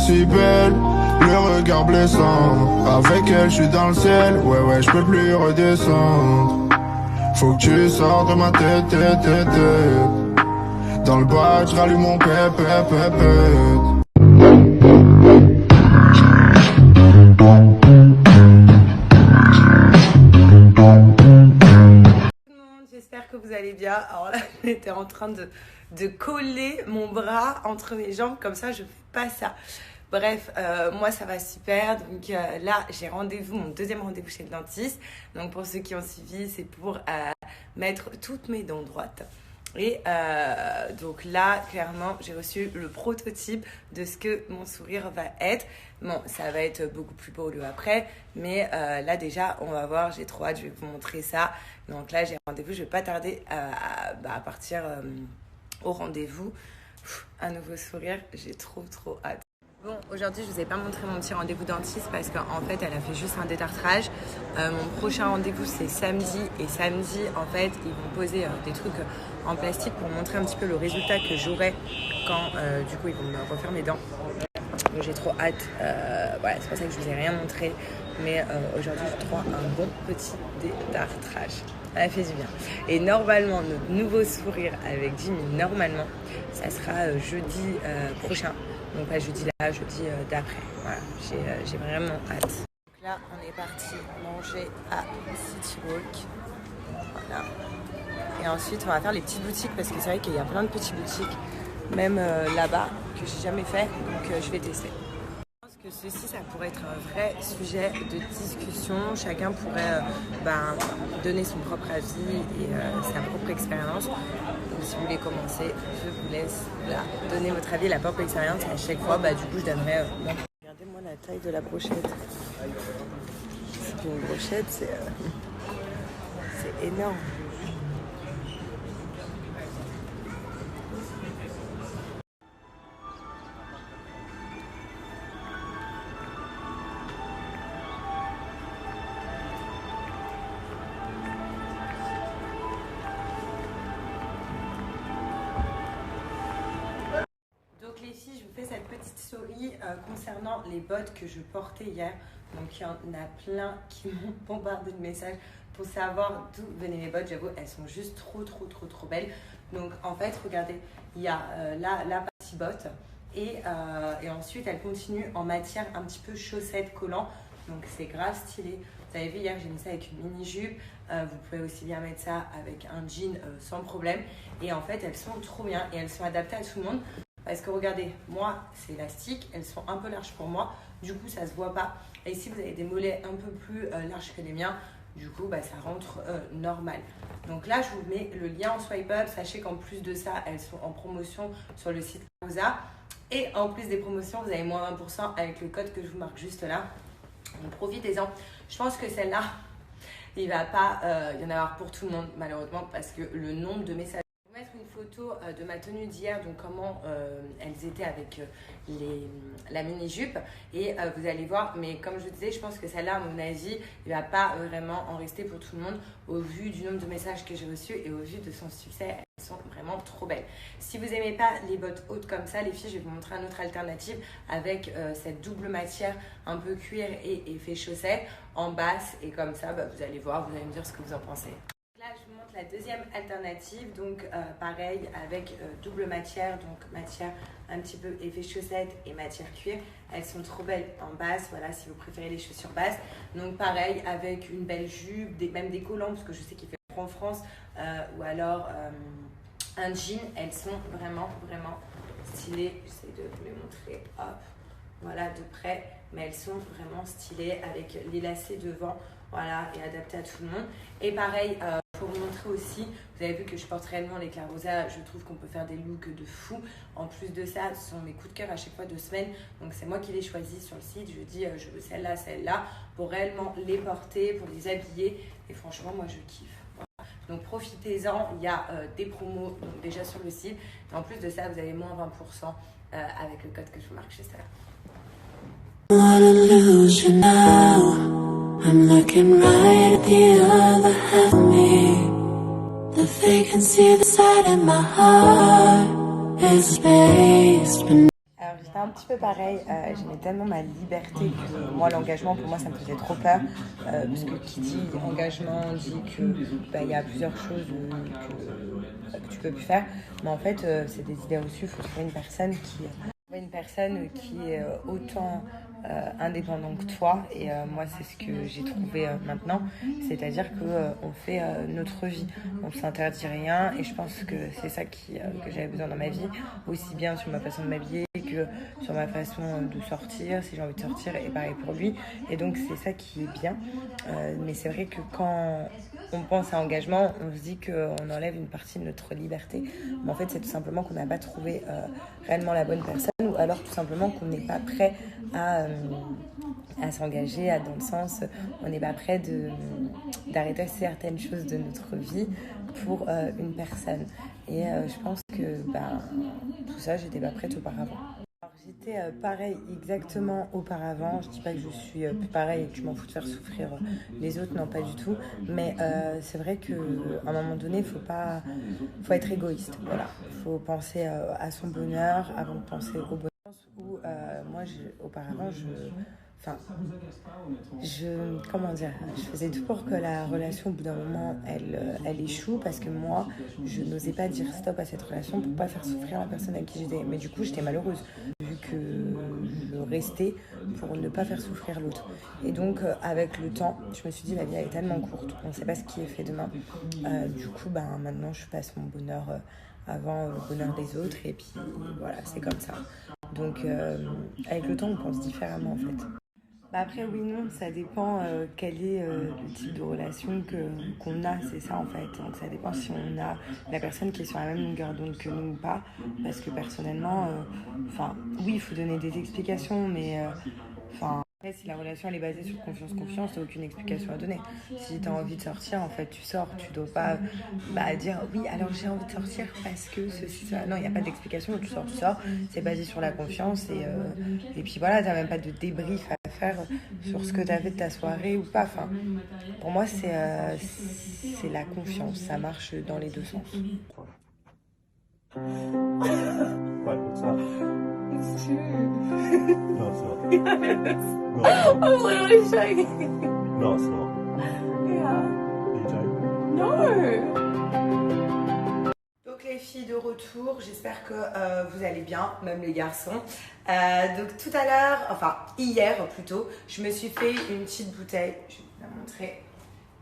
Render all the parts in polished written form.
si belle, le regard blessant. Avec elle, je suis dans le ciel, ouais, je peux plus redescendre. Faut que tu sors de ma tête, Dans le bas, je rallume mon pep. J'espère que vous allez bien. Alors là, j'étais en train de coller mon bras entre mes jambes, comme ça je fais pas ça. Bref, moi ça va super. Donc là, j'ai rendez-vous, mon deuxième rendez-vous chez le dentiste. Donc pour ceux qui ont suivi, c'est pour mettre toutes mes dents droites. Et donc là, clairement, j'ai reçu le prototype de ce que mon sourire va être. Bon, ça va être beaucoup plus beau le après, mais là déjà, on va voir, j'ai trop hâte, je vais vous montrer ça. Donc là, j'ai rendez-vous, je vais pas tarder à partir au rendez-vous. Un nouveau sourire, j'ai trop hâte. Bon, aujourd'hui, je vous ai pas montré mon petit rendez-vous dentiste parce qu'en fait, elle a fait juste un détartrage. Mon prochain rendez-vous, c'est samedi. Et samedi, en fait, ils vont poser des trucs en plastique pour montrer un petit peu le résultat que j'aurai quand, du coup, ils vont me refaire mes dents. Donc, j'ai trop hâte. Voilà, c'est pour ça que je vous ai rien montré. Mais aujourd'hui, j'ai trop un bon petit détartrage. Ça fait du bien. Et normalement, notre nouveau sourire avec Jimmy, normalement, ça sera jeudi prochain. Donc pas jeudi là, jeudi d'après. Voilà, j'ai vraiment hâte. Donc là, on est parti manger à City Walk. Voilà. Et ensuite, on va faire les petites boutiques parce que c'est vrai qu'il y a plein de petites boutiques, même là-bas, que j'ai jamais fait. Donc je vais tester. Je pense que ceci, ça pourrait être un vrai sujet de discussion. Chacun pourrait donner son propre avis et sa propre expérience. Donc, si vous voulez commencer, je vous laisse donner votre avis, la propre expérience. Et à chaque fois, du coup, je donnerai Regardez-moi la taille de la brochette. C'est une brochette, c'est énorme. Les filles, je vous fais cette petite story concernant les bottes que je portais hier. Donc il y en a plein qui m'ont bombardé de messages pour savoir d'où venaient mes bottes. J'avoue, elles sont juste trop belles. Donc en fait, regardez, il y a la partie botte et ensuite elle continue en matière un petit peu chaussette collant. Donc c'est grave stylé. Vous avez vu hier, j'ai mis ça avec une mini-jupe. Vous pouvez aussi bien mettre ça avec un jean sans problème. Et en fait, elles sont trop bien et elles sont adaptées à tout le monde. Parce que regardez, moi c'est élastique, elles sont un peu larges pour moi, du coup ça se voit pas. Et si vous avez des mollets un peu plus larges que les miens, du coup ça rentre normal. Donc là je vous mets le lien en swipe up, sachez qu'en plus de ça, elles sont en promotion sur le site Rosa. Et en plus des promotions, vous avez moins 20% avec le code que je vous marque juste là. Donc profitez-en. Je pense que celle-là, il va pas y en avoir pour tout le monde malheureusement parce que le nombre de messages. Mettre une photo de ma tenue d'hier, donc comment elles étaient avec la mini-jupe et vous allez voir, mais comme je vous disais, je pense que celle-là, à mon avis, il ne va pas vraiment en rester pour tout le monde au vu du nombre de messages que j'ai reçus et au vu de son succès, elles sont vraiment trop belles. Si vous n'aimez pas les bottes hautes comme ça, les filles, je vais vous montrer une autre alternative avec cette double matière un peu cuir et effet chaussette en basse et comme ça, vous allez voir, vous allez me dire ce que vous en pensez. Là, je vous montre la deuxième alternative, donc pareil avec double matière, donc matière un petit peu effet chaussette et matière cuir. Elles sont trop belles en basse, voilà, si vous préférez les chaussures basses. Donc pareil avec une belle jupe, même des collants, parce que je sais qu'il fait froid en France, ou alors un jean. Elles sont vraiment stylées. J'essaie de vous les montrer, hop, voilà, de près. Mais elles sont vraiment stylées avec les lacets devant, voilà, et adaptées à tout le monde. Et pareil, pour vous montrer aussi, vous avez vu que je porte réellement l'éclair rosa, je trouve qu'on peut faire des looks de fou. En plus de ça, ce sont mes coups de cœur à chaque fois de semaine. Donc c'est moi qui les choisis sur le site, je dis je veux celle-là, pour réellement les porter, pour les habiller. Et franchement, moi je kiffe. Voilà. Donc profitez-en, il y a des promos donc, déjà sur le site. Et en plus de ça, vous avez moins 20% avec le code que je vous marque juste là. I'm looking right at the other half of me. The vacancy that's inside in my heart is space. Alors j'étais un petit peu pareil, j'aimais tellement ma liberté que moi l'engagement pour moi ça me faisait trop peur parce que qui dit engagement dit que il y a plusieurs choses que tu peux plus faire, mais en fait c'est des idées reçues, il faut trouver une personne qui est autant indépendant que toi et moi c'est ce que j'ai trouvé maintenant, c'est-à-dire que on fait notre vie, on s'interdit rien et je pense que c'est ça que j'avais besoin dans ma vie, aussi bien sur ma façon de m'habiller que sur ma façon de sortir, si j'ai envie de sortir, et pareil pour lui, et donc c'est ça qui est bien, mais c'est vrai que quand on pense à engagement, on se dit qu'on enlève une partie de notre liberté. Mais en fait, c'est tout simplement qu'on n'a pas trouvé réellement la bonne personne, ou alors tout simplement qu'on n'est pas prêt à s'engager, dans le sens, on n'est pas prêt d'arrêter certaines choses de notre vie pour une personne. Et je pense que tout ça, j'étais pas prête auparavant. J'étais pareil exactement auparavant, je dis pas que je suis plus pareil et que je m'en fous de faire souffrir les autres, non pas du tout, mais c'est vrai qu'à un moment donné faut être égoïste, voilà, faut penser à son bonheur avant de penser au bonheur. Où moi auparavant je faisais tout pour que la relation au bout d'un moment elle échoue, parce que moi je n'osais pas dire stop à cette relation pour pas faire souffrir la personne avec qui j'étais, mais du coup j'étais malheureuse vu que je restais pour ne pas faire souffrir l'autre, et donc avec le temps je me suis dit la vie elle est tellement courte, on ne sait pas ce qui est fait demain, du coup maintenant je passe mon bonheur avant le bonheur des autres, et puis voilà, c'est comme ça. Donc avec le temps on pense différemment en fait. Après oui, non, ça dépend quel est le type de relation qu'on a, c'est ça en fait. Donc ça dépend si on a la personne qui est sur la même longueur d'onde que nous ou pas, parce que personnellement, oui, il faut donner des explications, mais après, si la relation elle est basée sur confiance, t'as aucune explication à donner. Si t'as envie de sortir, en fait, tu sors. Tu dois pas dire oui, alors j'ai envie de sortir parce que ceci, ça. Non, il n'y a pas d'explication. Tu sors. C'est basé sur la confiance et puis voilà, t'as même pas de débrief à faire sur ce que t'as fait de ta soirée ou pas. Enfin, pour moi, c'est la confiance. Ça marche dans les deux sens. What? What's that? It's true. No, it's not. No, it's I'm not. literally shaking. No, it's not. Yeah. Are you joking? No. Donc les filles de retour, j'espère que vous allez bien, même les garçons. Donc tout à l'heure, hier plutôt, je me suis fait une petite bouteille, je vais vous la montrer,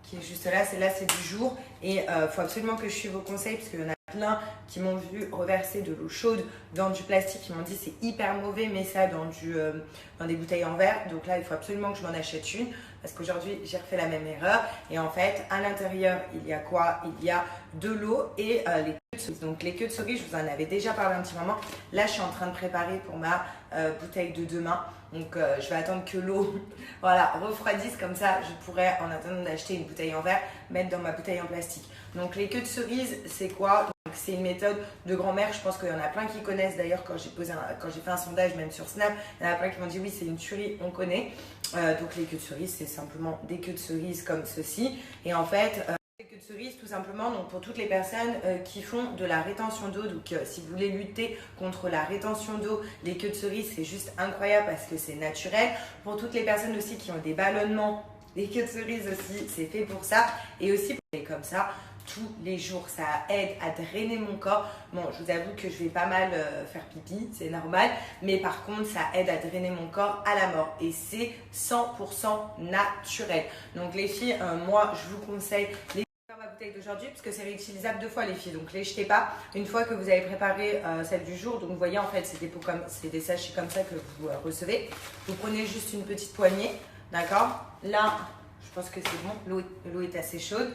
qui est juste là, celle-là c'est du jour, et il faut absolument que je suive vos conseils, parce qu'il y en a plein qui m'ont vu reverser de l'eau chaude dans du plastique, qui m'ont dit c'est hyper mauvais, mais ça dans des bouteilles en verre. Donc là il faut absolument que je m'en achète une, parce qu'aujourd'hui j'ai refait la même erreur, et en fait à l'intérieur il y a quoi? Il y a de l'eau et les queues de cerise. Donc les queues de cerise, je vous en avais déjà parlé un petit moment. Là je suis en train de préparer pour ma bouteille de demain, donc je vais attendre que l'eau refroidisse, comme ça je pourrais, en attendant d'acheter une bouteille en verre, mettre dans ma bouteille en plastique. Donc les queues de cerise, c'est quoi? C'est une méthode de grand-mère, je pense qu'il y en a plein qui connaissent. D'ailleurs, quand j'ai fait un sondage, même sur Snap, il y en a plein qui m'ont dit oui, c'est une tuerie, on connaît. Donc les queues de cerise, c'est simplement des queues de cerise comme ceci. Et en fait, les queues de cerise, tout simplement, donc pour toutes les personnes qui font de la rétention d'eau, donc si vous voulez lutter contre la rétention d'eau, les queues de cerise, c'est juste incroyable parce que c'est naturel. Pour toutes les personnes aussi qui ont des ballonnements, les queues de cerise aussi, c'est fait pour ça. Et aussi pour comme ça, tous les jours, ça aide à drainer mon corps. Bon, je vous avoue que je vais pas mal faire pipi, c'est normal, mais par contre ça aide à drainer mon corps à la mort, et c'est 100% naturel. Donc les filles, moi je vous conseille ma bouteille d'aujourd'hui, parce que c'est réutilisable 2 fois les filles, donc les jetez pas une fois que vous avez préparé celle du jour. Donc vous voyez, en fait c'est des sachets comme ça que vous recevez. Vous prenez juste une petite poignée, d'accord? Là je pense que c'est bon, l'eau est assez chaude.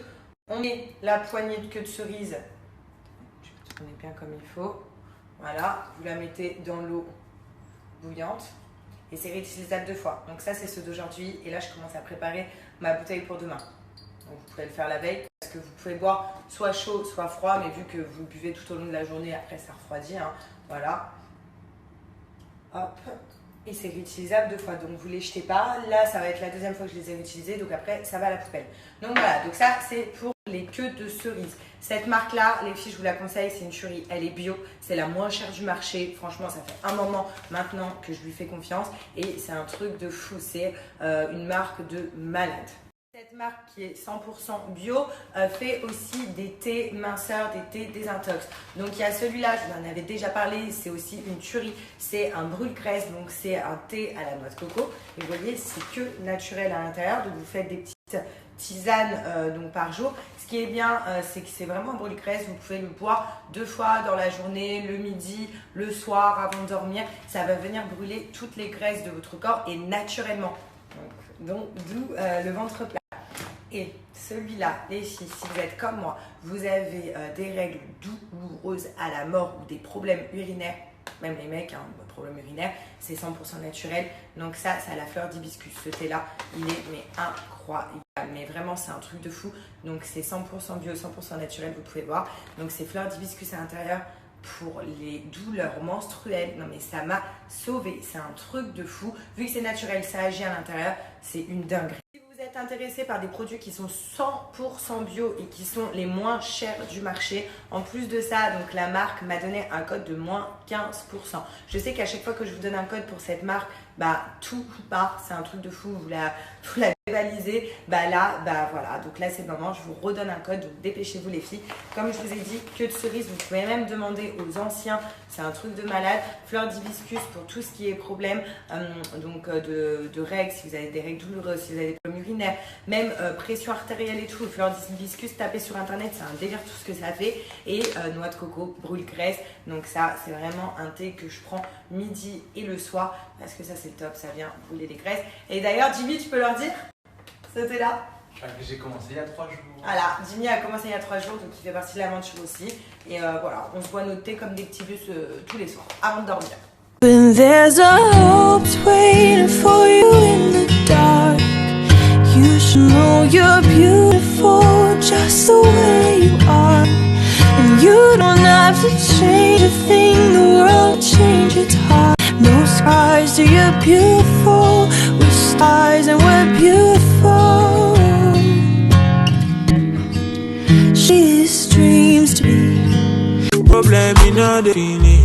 On met la poignée de queue de cerise, je vais tourner bien comme il faut, voilà, vous la mettez dans l'eau bouillante, et c'est réutilisable 2 fois. Donc ça c'est ceux d'aujourd'hui, et là je commence à préparer ma bouteille pour demain. Donc vous pouvez le faire la veille, parce que vous pouvez boire soit chaud, soit froid, mais vu que vous buvez tout au long de la journée, après ça refroidit, hein, voilà. Hop. Et c'est réutilisable 2 fois, donc vous les jetez pas. Là ça va être la 2e fois que je les ai réutilisés, donc après ça va à la poubelle. Donc voilà, donc ça c'est pour les queues de cerises. Cette marque-là, les filles, je vous la conseille, c'est une tuerie. Elle est bio, c'est la moins chère du marché. Franchement, ça fait un moment maintenant que je lui fais confiance et c'est un truc de fou. C'est une marque de malade. Cette marque qui est 100% bio fait aussi des thés minceurs, des thés désintox. Donc il y a celui-là, je vous en avais déjà parlé, c'est aussi une tuerie. C'est un brûle-graisse, donc c'est un thé à la noix de coco. Et vous voyez, c'est que naturel à l'intérieur. Donc vous faites des petites tisanes donc par jour. Ce qui est bien, c'est que c'est vraiment un brûle-graisse. Vous pouvez le boire 2 fois dans la journée, le midi, le soir, avant de dormir. Ça va venir brûler toutes les graisses de votre corps et naturellement. Donc d'où le ventre plat. Et celui-là, les filles, si vous êtes comme moi, vous avez des règles douloureuses à la mort ou des problèmes urinaires, même les mecs, problèmes urinaires, c'est 100% naturel. Donc ça, c'est à la fleur d'hibiscus. Ce thé-là, il est mais incroyable. Mais vraiment, c'est un truc de fou. Donc c'est 100% bio, 100% naturel, vous pouvez voir. Donc c'est fleur d'hibiscus à l'intérieur pour les douleurs menstruelles. Non mais ça m'a sauvée. C'est un truc de fou. Vu que c'est naturel, ça agit à l'intérieur, c'est une dinguerie. Vous êtes intéressé par des produits qui sont 100% bio et qui sont les moins chers du marché. En plus de ça, donc la marque m'a donné un code de moins 15%. Je sais qu'à chaque fois que je vous donne un code pour cette marque, tout part, c'est un truc de fou, vous la dévalisez, là, voilà, donc là c'est le moment, je vous redonne un code, donc dépêchez-vous les filles. Comme je vous ai dit, queue de cerise, vous pouvez même demander aux anciens, c'est un truc de malade. Fleur d'hibiscus pour tout ce qui est problème de règles, si vous avez des règles douloureuses, si vous avez des problèmes urinaires, même pression artérielle et tout. Fleur d'hibiscus, tapez sur internet, c'est un délire tout ce que ça fait. Et noix de coco, brûle-graisse, donc ça c'est vraiment un thé que je prends midi et le soir parce que ça c'est top, ça vient brûler les graisses. Et d'ailleurs Jimmy, tu peux leur dire ce thé là? J'ai commencé il y a 3 jours. Voilà, Jimmy a commencé il y a 3 jours, donc il fait partie de l'aventure aussi. Et voilà, on se boit notre thé comme des petits bus tous les soirs, avant de dormir. When there's a hope waiting for you in the dark, you should know you're beautiful just the way you are. And you don't have to change a thing, the world will change its heart. No scars, so you're beautiful. We're stars and we're beautiful. She dreams to be. Problem in all the feeling.